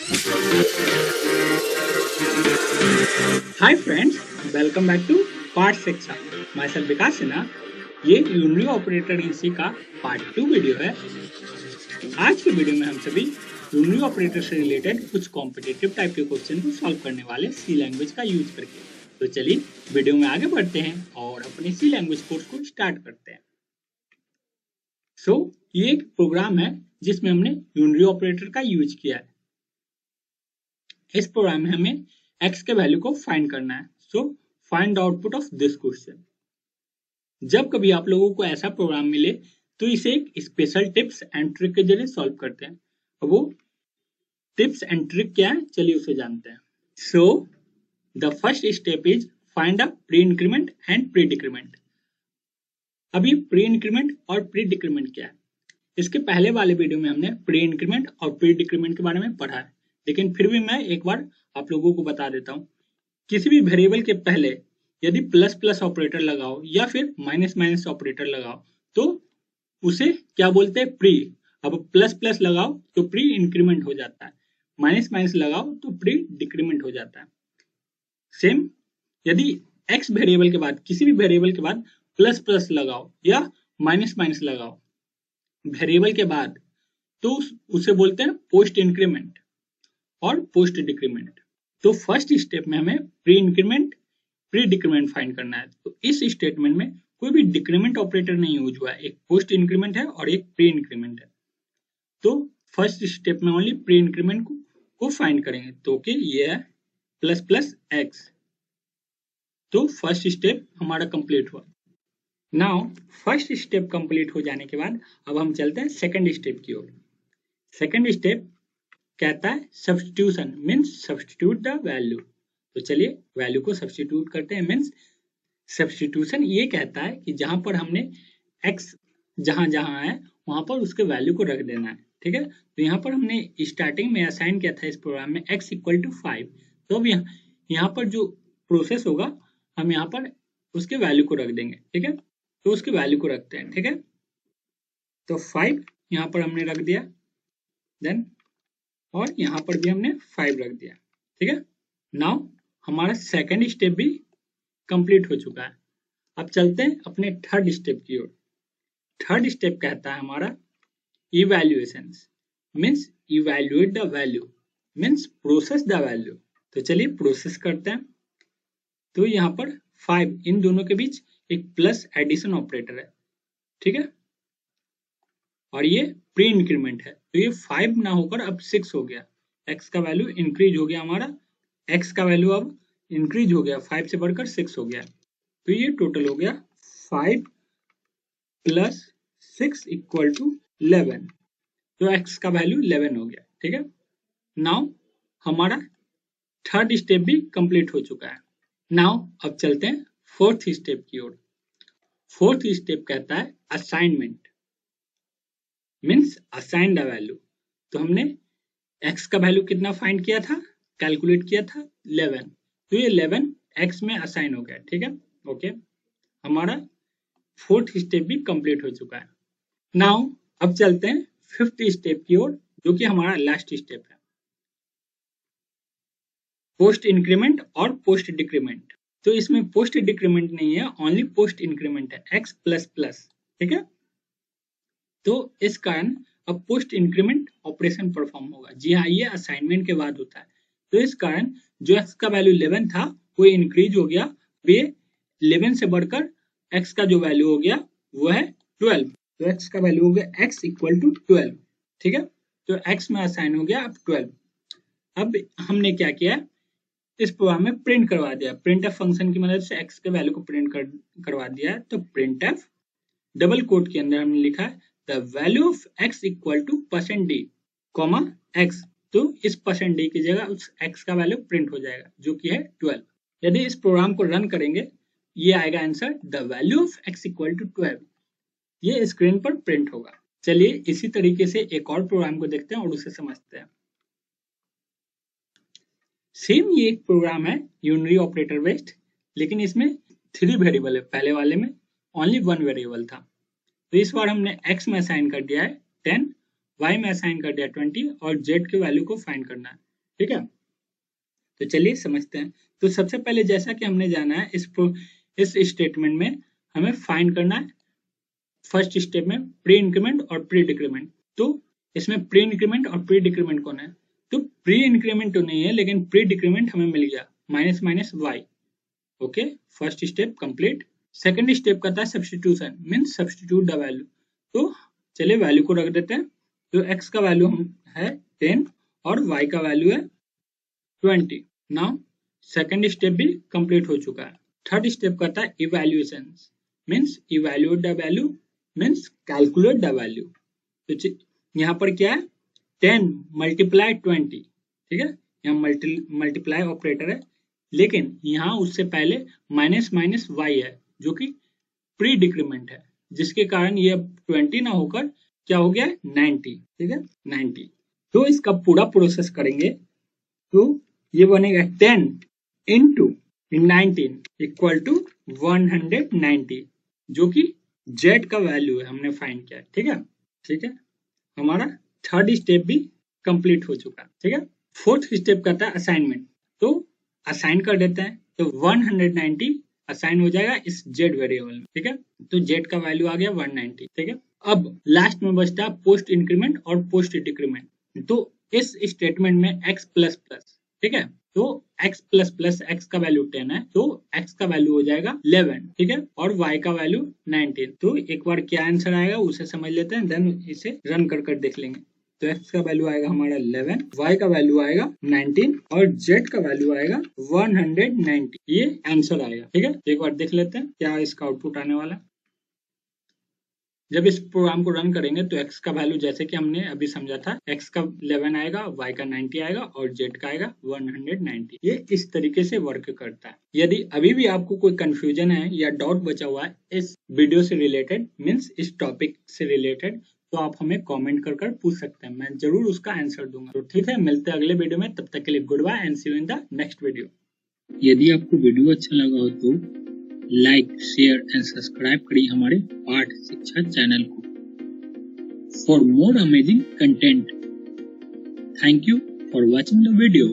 Hi friends, welcome back to part 6 myself Vikas Sinha. ये unary operator ईसी का part 2 video है। आज के वीडियो में हम सभी यूनिरी ऑपरेटर से रिलेटेड कुछ कॉम्पिटिटिव टाइप के क्वेश्चन को सॉल्व करने वाले सी लैंग्वेज का यूज करके। तो चलिए वीडियो में आगे बढ़ते हैं और अपने सी लैंग्वेज कोर्स को स्टार्ट करते हैं। ये एक प्रोग्राम है जिसमें हमने यूनिरी ऑपरेटर का यूज किया है। इस प्रोग्राम में हमें x के वैल्यू को फाइंड करना है। Find output of this question. जब कभी आप लोगों को ऐसा प्रोग्राम मिले तो इसे एक स्पेशल टिप्स एंड ट्रिक के जरिए सॉल्व करते हैं। वो टिप्स एंड ट्रिक क्या है, चलिए उसे जानते हैं। The first step is find a pre increment and pre decrement. अभी प्री इंक्रीमेंट और प्री डिक्रीमेंट क्या है, इसके पहले वाले वीडियो में हमने प्री इंक्रीमेंट और प्री डिक्रीमेंट के बारे में पढ़ा है, लेकिन फिर भी मैं एक बार आप लोगों को बता देता हूँ। किसी भी वेरिएबल के पहले यदि प्लस प्लस ऑपरेटर लगाओ या फिर माइनस माइनस ऑपरेटर लगाओ तो उसे क्या बोलते हैं, प्री। अब प्लस प्लस लगाओ तो प्री इंक्रीमेंट हो जाता है, माइनस माइनस लगाओ तो प्री डिक्रीमेंट हो जाता है। सेम यदि एक्स वेरिएबल के बाद किसी भी वेरिएबल के बाद प्लस प्लस लगाओ या माइनस माइनस लगाओ वेरिएबल के बाद तो उसे बोलते हैं पोस्ट इंक्रीमेंट और पोस्ट डिक्रीमेंट। तो फर्स्ट स्टेप में हमें pre increment pre decrement find करना है। तो इस स्टेटमेंट में कोई भी डिक्रीमेंट ऑपरेटर नहीं यूज हुआ है, एक पोस्ट इंक्रीमेंट है और एक प्री इंक्रीमेंट है। तो फर्स्ट स्टेप में ओनली प्री इंक्रीमेंट को फाइंड करेंगे। तो ये है प्लस प्लस एक्स। तो फर्स्ट स्टेप हमारा कंप्लीट हुआ। नाउ फर्स्ट स्टेप कंप्लीट हो जाने के बाद अब हम चलते हैं सेकंड स्टेप की ओर। सेकंड स्टेप कहता है substitution, means substitute the value. तो चलिए वैल्यू को सब्स्टिट्यूट करते हैं। मीन्स सब्स्टिट्यूशन ये कहता है कि जहां पर हमने x जहां जहां है वहां पर उसके वैल्यू को रख देना है। ठीक है, तो यहाँ पर हमने स्टार्टिंग में असाइन किया था इस प्रोग्राम में x इक्वल टू 5। तो अब यहाँ पर जो प्रोसेस होगा हम यहाँ पर उसके वैल्यू को रख देंगे। ठीक है, तो उसके वैल्यू को रखते हैं। ठीक है, तो 5 यहाँ पर हमने रख दिया, देन और यहाँ पर भी हमने 5 रख दिया। ठीक है, नाउ हमारा सेकंड स्टेप भी कंप्लीट हो चुका है। अब चलते हैं अपने थर्ड स्टेप की ओर। थर्ड स्टेप कहता है हमारा evaluation, means evaluate the value, means process the value. तो चलिए प्रोसेस करते हैं। तो यहाँ पर 5 इन दोनों के बीच एक प्लस एडिशन ऑपरेटर है। ठीक है, और ये प्री इंक्रीमेंट है, तो ये 5 ना होकर अब 6 हो गया। x का वैल्यू इंक्रीज हो गया, हमारा x का वैल्यू अब इंक्रीज हो गया, 5 से बढ़कर 6 हो गया। तो ये टोटल हो गया 5 प्लस 6 इक्वल टू 11। तो x का वैल्यू 11 हो गया। ठीक है, नाउ हमारा थर्ड स्टेप भी कंप्लीट हो चुका है। नाउ अब चलते हैं फोर्थ स्टेप की ओर। फोर्थ स्टेप कहता है assignment, means assign the value. तो हमने x का वैल्यू कितना फाइंड किया था, कैलकुलेट किया था 11। तो ये 11 x में असाइन हो गया। ठीक है, ओके, हमारा फोर्थ स्टेप भी कंप्लीट हो चुका है। नाउ अब चलते हैं फिफ्थ स्टेप की ओर, जो कि हमारा लास्ट स्टेप है, पोस्ट इंक्रीमेंट और पोस्ट डिक्रीमेंट। तो इसमें पोस्ट डिक्रीमेंट नहीं है, ओनली पोस्ट इंक्रीमेंट है, x प्लस प्लस। ठीक है, तो इस कारण अब पोस्ट इंक्रीमेंट ऑपरेशन परफॉर्म होगा। जी हाँ, ये असाइनमेंट के बाद होता है। तो इस कारण जो x का वैल्यू 11 था वो इंक्रीज हो गया, वे 11 से बढ़कर x का जो वैल्यू हो गया वो है 12। तो x का वैल्यू हो गया x इक्वल टू 12। ठीक है, तो x में असाइन हो गया अब 12। अब हमने क्या किया, इस प्रोग्राम में प्रिंट करवा दिया, प्रिंट एफ फंक्शन की मदद से x के वैल्यू को प्रिंट करवा दिया है। तो प्रिंट एफ डबल कोट के अंदर हमने लिखा है the value of x equal to %d, x। तो इस %d की जगह उस x का वैल्यू प्रिंट हो जाएगा जो कि है 12। यदि इस प्रोग्राम को रन करेंगे ये आएगा answer the value of x equal to 12। ये स्क्रीन पर प्रिंट होगा। चलिए इसी तरीके से एक और प्रोग्राम को देखते हैं और उसे समझते हैं। सेम ये एक प्रोग्राम है यूनिरी ऑपरेटर बेस्ड, लेकिन इसमें 3 वेरिएबल है। पहले वाले में ओनली 1 वेरिएबल था। तो इस बार हमने x में असाइन कर दिया है 10, y में असाइन कर दिया 20 और z के वैल्यू को फाइंड करना है। ठीक है, तो चलिए समझते हैं। तो सबसे पहले जैसा कि हमने जाना है इस स्टेटमेंट में हमें फाइंड करना है फर्स्ट स्टेप में प्री इंक्रीमेंट और प्री डिक्रीमेंट। तो इसमें प्री इंक्रीमेंट और प्री डिक्रीमेंट कौन है? तो प्री इंक्रीमेंट तो नहीं है लेकिन प्री डिक्रीमेंट हमें मिल गया minus minus y. Okay, first step complete. Second step का था substitution, means substitute the value. तो चलिए वैल्यू को रख देते हैं। तो x का वैल्यू है 10 और y का वैल्यू है 20। नाउ सेकंड स्टेप भी कंप्लीट हो चुका है। थर्ड स्टेप का था evaluation, means evaluate the value, means calculate the value. तो यहाँ पर क्या है 10 मल्टीप्लाई 20, ठीक है, यहाँ मल्टीप्लाई ऑपरेटर है, लेकिन यहाँ उससे पहले माइनस माइनस वाई है जो कि प्री डिक्रीमेंट है, जिसके कारण ये 20 ना होकर क्या हो गया 90, ठीक है 90। तो इसका पूरा प्रोसेस करेंगे तो ये बनेगा 10 इंटू 19 इक्वल टू 190, जो कि z का वैल्यू है, हमने फाइंड किया, ठीक है। ठीक है, हमारा थर्ड स्टेप भी कंप्लीट हो चुका, ठीक है। फोर्थ स्टेप का था असाइनमेंट। तो असाइन कर देते हैं, तो 190 असाइन हो जाएगा इस z वेरिएबल में, ठीक है। तो z का वैल्यू आ गया 190, ठीक है। अब लास्ट में बचता है पोस्ट इंक्रीमेंट और पोस्ट डिक्रीमेंट। तो इस स्टेटमेंट में x प्लस प्लस, ठीक है, तो x प्लस प्लस x का वैल्यू 10 है, तो x का वैल्यू हो जाएगा 11, ठीक है, और y का वैल्यू 19। तो एक बार क्या आंसर आएगा उसे समझ लेते हैं, देन इसे रन कर देख लेंगे। तो x का वैल्यू आएगा हमारा 11, y का वैल्यू आएगा 19 और z का वैल्यू आएगा 190। ये आंसर आएगा, ठीक है। एक बार देख लेते हैं क्या इसका आउटपुट आने वाला है। जब इस प्रोग्राम को रन करेंगे तो x का वैल्यू जैसे कि हमने अभी समझा था, x का 11 आएगा, y का 90 आएगा और z का आएगा 190। ये इस तरीके से वर्क करता है। यदि अभी भी आपको कोई कंफ्यूजन है या डाउट बचा हुआ है इस वीडियो से रिलेटेड, मीन्स इस टॉपिक से रिलेटेड, तो आप हमें कमेंट कर पूछ सकते हैं, मैं जरूर उसका आंसर दूंगा। तो ठीक है, मिलते हैं अगले वीडियो में, तब तक के लिए good bye and see you in the next video. यदि आपको वीडियो अच्छा लगा हो तो लाइक, शेयर एंड सब्सक्राइब करिए हमारे पाठ शिक्षा चैनल को for more amazing content. Thank you for watching the video.